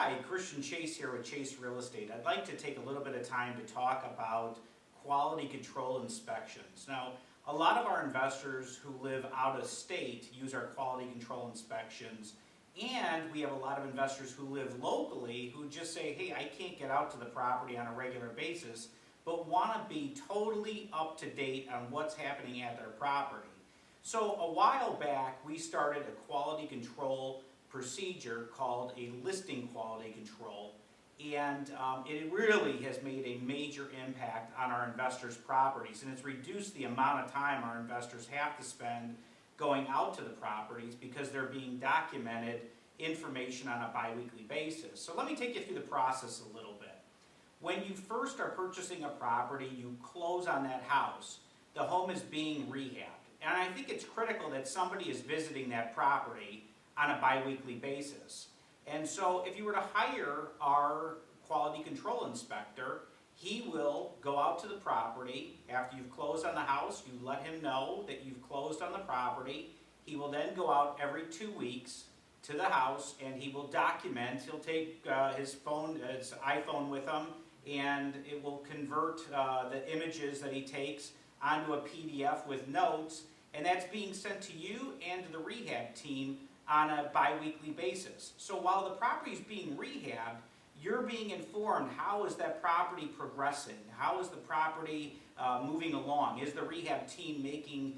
Hi, Christian Chase here with Chase Real Estate. I'd like to take a little bit of time to talk about quality control inspections. Now, a lot of our investors who live out of state use our quality control inspections, and we have a lot of investors who live locally who just say, hey, I can't get out to the property on a regular basis, but want to be totally up to date on what's happening at their property. So a while back, we started a quality control procedure called a listing quality control, and it really has made a major impact on our investors' properties, and it's reduced the amount of time our investors have to spend going out to the properties because they're being documented information on a biweekly basis. So let me take you through the process a little bit. When you first are purchasing a property, you close on that house. The home is being rehabbed, and I think it's critical that somebody is visiting that property on a biweekly basis. And so if you were to hire our quality control inspector, he will go out to the property. After you've closed on the house, you let him know that you've closed on the property. He will then go out every 2 weeks to the house and he will document. He'll take his iPhone with him, and it will convert the images that he takes onto a PDF with notes, and that's being sent to you and to the rehab team on a bi-weekly basis. So while the property is being rehabbed, you're being informed, how is that property progressing? How is the property moving along? Is the rehab team making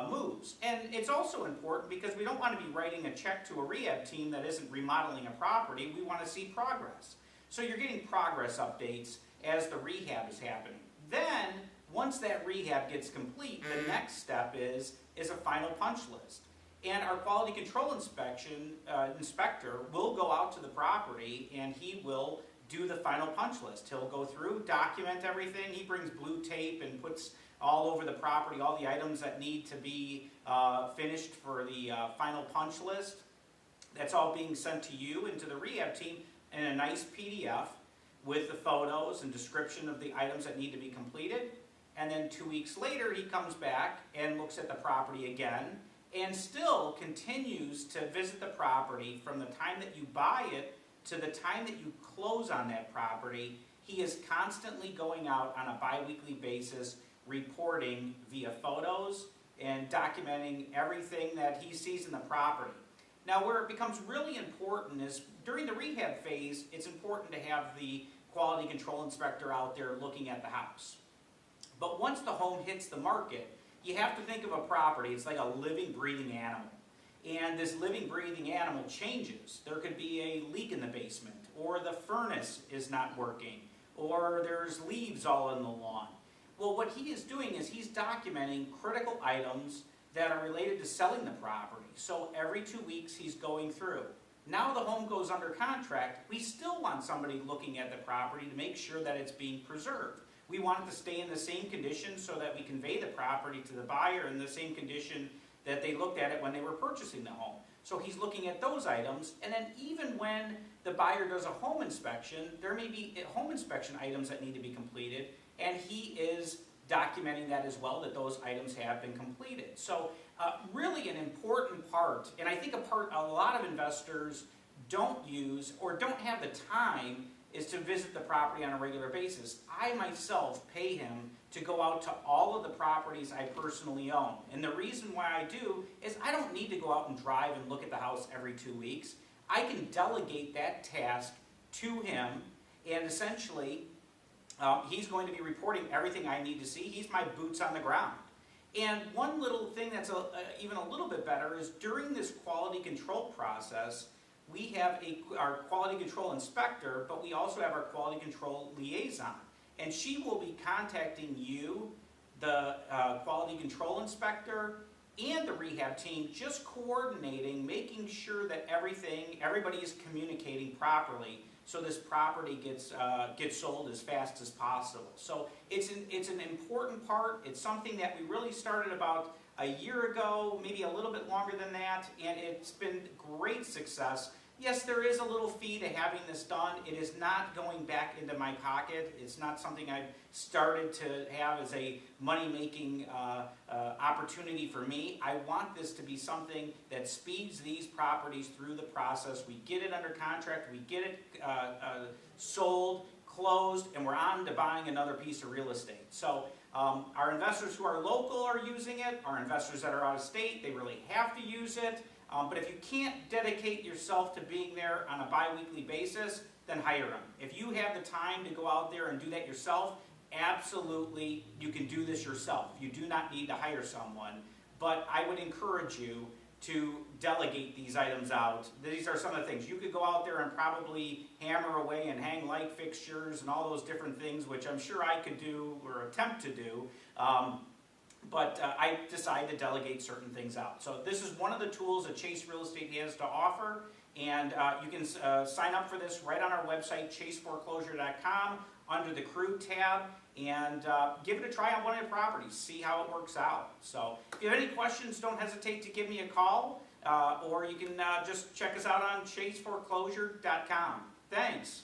moves? And it's also important because we don't want to be writing a check to a rehab team that isn't remodeling a property. We want to see progress. So you're getting progress updates as the rehab is happening. Then, once that rehab gets complete, the next step is a final punch list. And our quality control inspector will go out to the property and he will do the final punch list. He'll go through, document everything. He brings blue tape and puts all over the property all the items that need to be finished for the final punch list. That's all being sent to you and to the rehab team in a nice PDF with the photos and description of the items that need to be completed. And then 2 weeks later, he comes back and looks at the property again, and still continues to visit the property from the time that you buy it to the time that you close on that property. He is constantly going out on a bi-weekly basis, reporting via photos and documenting everything that he sees in the property. Now, where it becomes really important is during the rehab phase, it's important to have the quality control inspector out there looking at the house. But once the home hits the market, you have to think of a property, it's like a living, breathing animal. And this living, breathing animal changes. There could be a leak in the basement, or the furnace is not working, or there's leaves all in the lawn. Well, what he is doing is he's documenting critical items that are related to selling the property. So every 2 weeks he's going through. Now the home goes under contract, we still want somebody looking at the property to make sure that it's being preserved. We want it to stay in the same condition so that we convey the property to the buyer in the same condition that they looked at it when they were purchasing the home. So he's looking at those items, and then even when the buyer does a home inspection, there may be home inspection items that need to be completed, and he is documenting that as well, that those items have been completed. So really an important part, and I think a lot of investors don't use or don't have the time, is to visit the property on a regular basis. I myself pay him to go out to all of the properties I personally own. And the reason why I do is I don't need to go out and drive and look at the house every 2 weeks. I can delegate that task to him, and essentially he's going to be reporting everything I need to see. He's my boots on the ground. And one little thing that's even a little bit better is during this quality control process, we have our quality control inspector, but we also have our quality control liaison. And she will be contacting you, the quality control inspector, and the rehab team, just coordinating, making sure that everybody is communicating properly so this property gets sold as fast as possible. So it's an important part. It's something that we really started about a year ago, maybe a little bit longer than that, and it's been great success, Yes, there is a little fee to having this done. It is not going back into my pocket. It's not something I've started to have as a money-making opportunity for me. I want this to be something that speeds these properties through the process. We get it under contract, we get it sold, closed, and we're on to buying another piece of real estate. So our investors who are local are using it. Our investors that are out of state, they really have to use it. But if you can't dedicate yourself to being there on a bi-weekly basis, then hire them. If you have the time to go out there and do that yourself, absolutely you can do this yourself. You do not need to hire someone. But I would encourage you to delegate these items out. These are some of the things. You could go out there and probably hammer away and hang light fixtures and all those different things, which I'm sure I could do or attempt to do. But I decided to delegate certain things out. So this is one of the tools that Chase Real Estate has to offer. And you can sign up for this right on our website, chaseforeclosure.com, under the Crew tab. And give it a try on one of your properties. See how it works out. So if you have any questions, don't hesitate to give me a call. Or you can just check us out on chaseforeclosure.com. Thanks.